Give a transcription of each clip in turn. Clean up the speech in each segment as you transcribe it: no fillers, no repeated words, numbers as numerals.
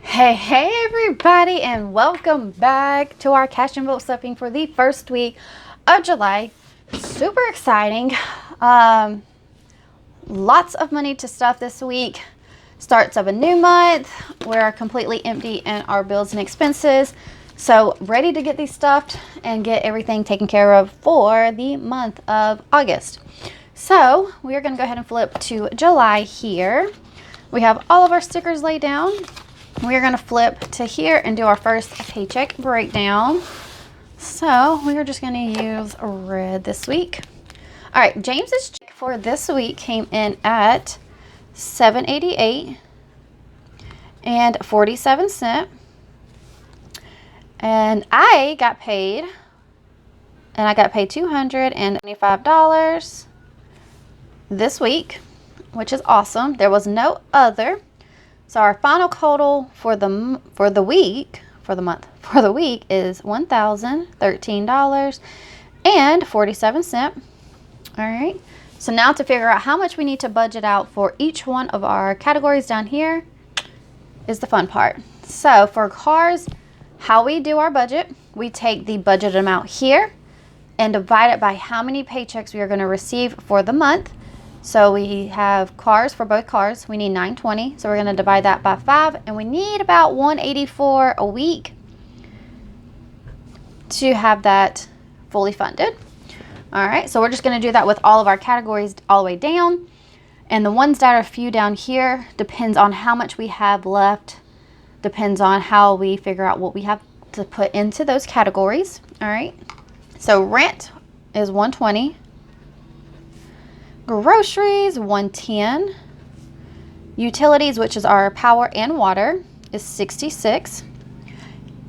Hey everybody, and welcome back to our cash envelope stuffing for the first week of July. Super exciting. Lots of money to stuff this week. Starts of a new month. We're completely empty in our bills and expenses. So ready to get these stuffed and get everything taken care of for the month of August. So we are going to go ahead and flip to July here. We have all of our stickers laid down. We are going to flip to here and do our first paycheck breakdown. So we are just going to use red this week. All right, James's check for this week came in at $7.88 and 47 cents. And I got paid $225 this week, which is awesome. There was no other. So our final total for the week is $1,013.47. All right. So now to figure out how much we need to budget out for each one of our categories down here is the fun part. So for cars, how we do our budget, we take the budget amount here and divide it by how many paychecks we are going to receive for the month. So we have cars for both cars. We need $920. So we're going to divide that by 5. And we need about $184 a week to have that fully funded. All right. So we're just going to do that with all of our categories all the way down. And the ones that are few down here depends on how much we have left. Depends on how we figure out what we have to put into those categories. All right. So rent is $120. Groceries, $110. Utilities, which is our power and water, is $66.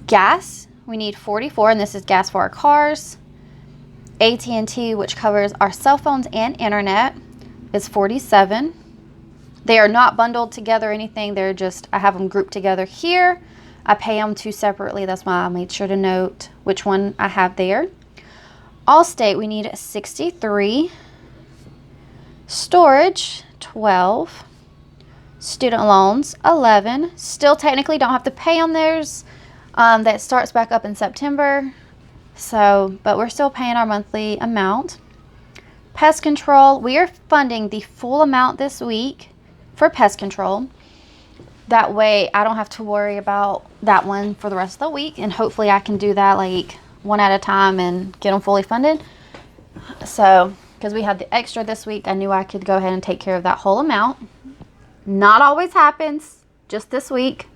Gas, we need $44, and this is gas for our cars. AT&T, which covers our cell phones and internet, is $47. They are not bundled together or anything. They're just, I have them grouped together here. I pay them two separately. That's why I made sure to note which one I have there. Allstate, we need $63. Storage, $12. Student loans, $11. Still technically don't have to pay on theirs. That starts back up in September. So, but we're still paying our monthly amount. Pest control, we are funding the full amount this week for pest control. That way I don't have to worry about that one for the rest of the week. And hopefully I can do that like one at a time and get them fully funded. So, because we had the extra this week, I knew I could go ahead and take care of that whole amount. Not always happens, just this week.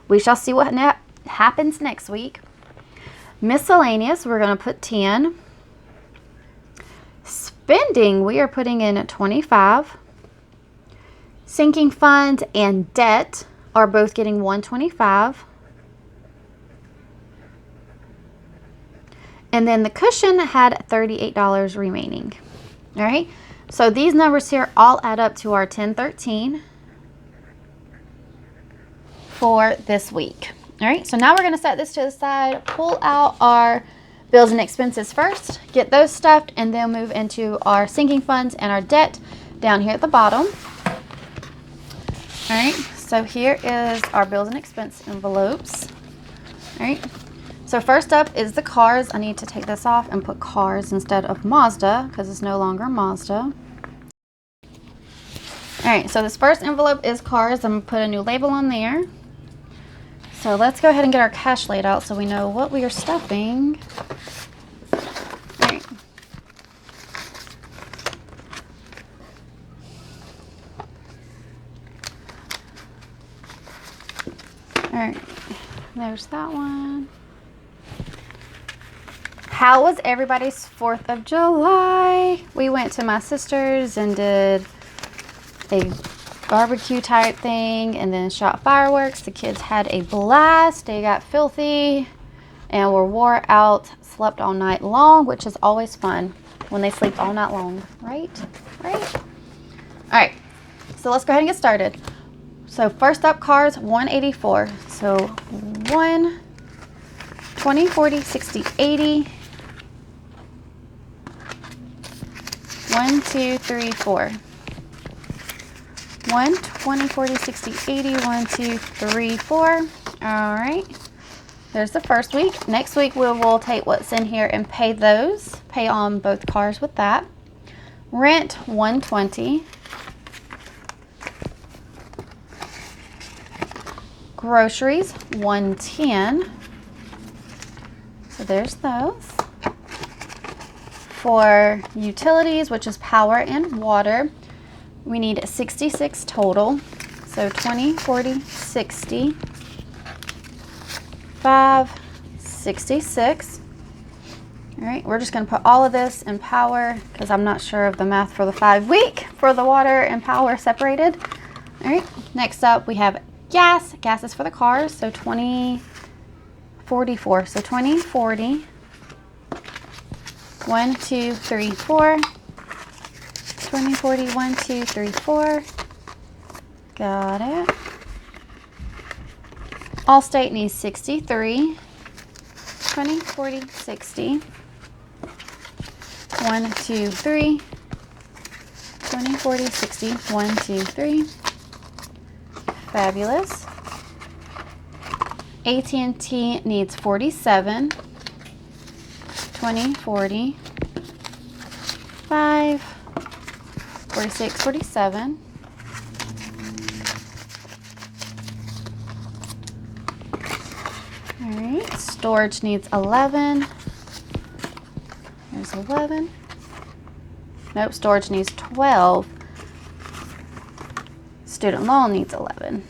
We shall see what happens next week. Miscellaneous, we're going to put 10. Spending, we are putting in 25. Sinking funds and debt are both getting 125. And then the cushion had $38 remaining. All right, so these numbers here all add up to our 1013 for this week. All right, so now we're going to set this to the side, pull out our bills and expenses first, get those stuffed, and then move into our sinking funds and our debt down here at the bottom. All right, so here is our bills and expense envelopes. All right. So first up is the cars. I need to take this off and put cars instead of Mazda because it's no longer Mazda. All right, so this first envelope is cars. I'm going to put a new label on there. So let's go ahead and get our cash laid out so we know what we are stuffing. All right. All right, there's that one. How was everybody's 4th of July? We went to my sister's and did a barbecue type thing and then shot fireworks. The kids had a blast. They got filthy and were wore out, slept all night long, which is always fun when they sleep all night long, right? Right? All right, so let's go ahead and get started. So first up, cars, 184. So 1, 20, 40, 60, 80. 1, 2, 3, 4. 1, 20, 40, 60, 80. 1, 2, 3, 4. All right. There's the first week. Next week we will take what's in here and pay those. Pay on both cars with that. Rent $120. Groceries $110. So there's those. For utilities, which is power and water, we need 66 total. So 20, 40, 60, 5, 66. All right, we're just gonna put all of this in power because I'm not sure of the math for the 5 week for the water and power separated. All right, next up we have gas. Gas is for the cars, so 20, 44. So 20, 40, 1, 2, 3, 4. 20, 40, 1, 2, 3, 4. Got it. Allstate needs 63. 20, 40, 60. 1, 2, 3. 20, 40, 60. 1, 2, 3. Fabulous. AT&T needs 47. 20, 40. 5. 46, 47. All right, storage needs 11. There's 11. Nope, storage needs 12. Student loan needs 11.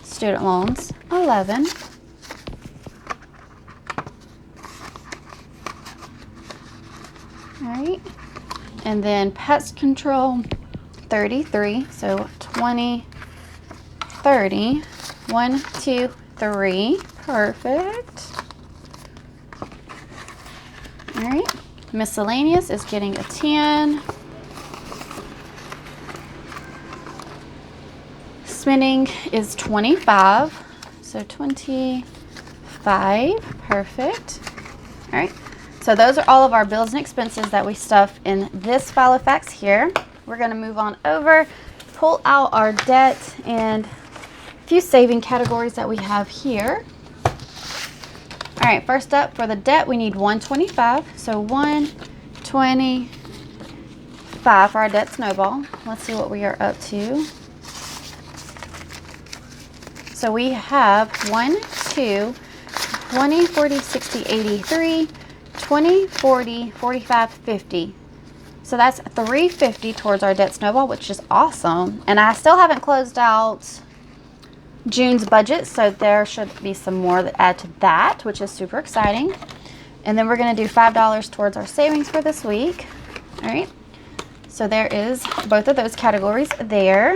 Student loans, 11. All right. And then pest control, 33. So 20, 30. 1, 2, 3. Perfect. All right. Miscellaneous is getting a 10. Spending is 25. So 25. Perfect. All right. So those are all of our bills and expenses that we stuff in this file of facts here. We're going to move on over, pull out our debt and a few saving categories that we have here. All right, first up for the debt, we need 125. So 125 for our debt snowball. Let's see what we are up to. So we have 1, 2, 20, 40, 60, 83. 20, 40, 45, 50. So that's $350 towards our debt snowball, which is awesome. And I still haven't closed out June's budget, so there should be some more that add to that, which is super exciting. And then we're going to do $5 towards our savings for this week. All right. So there is both of those categories there.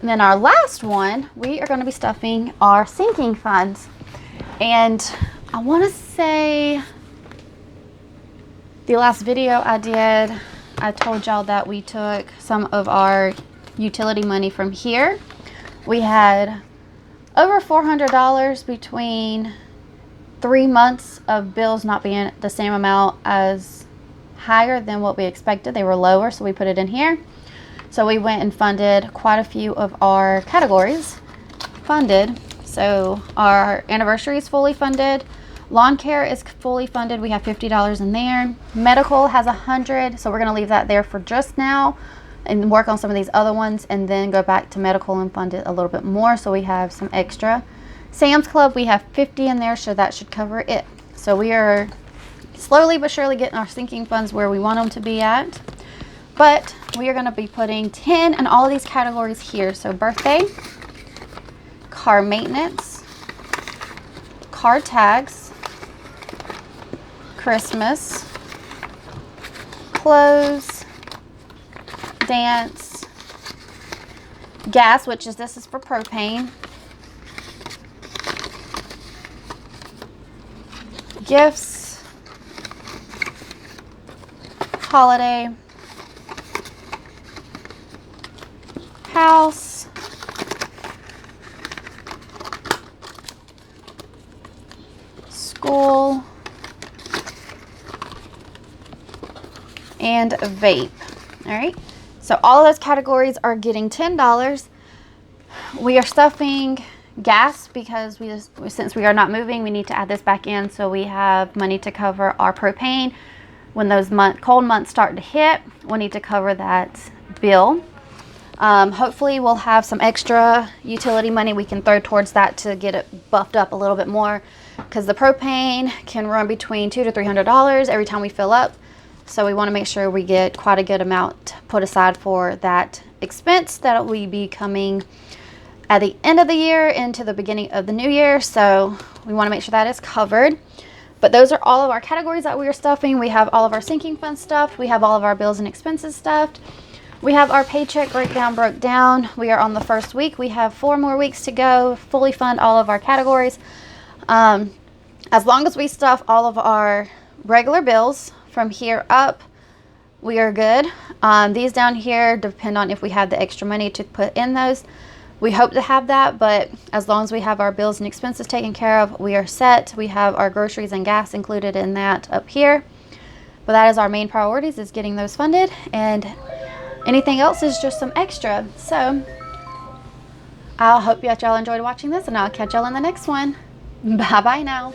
And then our last one, we are going to be stuffing our sinking funds. And I want to say the last video I did, I told y'all that we took some of our utility money from here. We had over $400 between 3 months of bills not being the same amount as higher than what we expected. They were lower, so we put it in here. So we went and funded quite a few of our categories. Funded. So our anniversary is fully funded. Lawn care is fully funded. We have $50 in there. Medical has $100, so we're going to leave that there for just now and work on some of these other ones and then go back to medical and fund it a little bit more so we have some extra. Sam's Club, we have $50 in there, so that should cover it. So we are slowly but surely getting our sinking funds where we want them to be at. But we are going to be putting 10 in all of these categories here. So birthday, car maintenance, car tags, Christmas, clothes, dance, gas, which is this is for propane, gifts, holiday, house, school, and vape. All right, so all of those categories are getting $10. we are stuffing gas because since we are not moving, we need to add this back in so we have money to cover our propane. When those cold months start to hit, we'll need to cover that bill. Hopefully we'll have some extra utility money we can throw towards that to get it buffed up a little bit more, because the propane can run between $200 to $300 every time we fill up. So we want to make sure we get quite a good amount put aside for that expense that will be coming at the end of the year into the beginning of the new year. So we want to make sure that is covered. But those are all of our categories that we are stuffing. We have all of our sinking fund stuffed. We have all of our bills and expenses stuffed. We have our paycheck breakdown broke down. We are on the first week. We have 4 more weeks to go, fully fund all of our categories. As long as we stuff all of our regular bills from here up, we are good. These down here depend on if we have the extra money to put in those. We hope to have that, but as long as we have our bills and expenses taken care of, we are set. We have our groceries and gas included in that up here. But that is our main priorities, is getting those funded, and anything else is just some extra. So I hope that y'all enjoyed watching this, and I'll catch y'all in the next one. Bye bye now.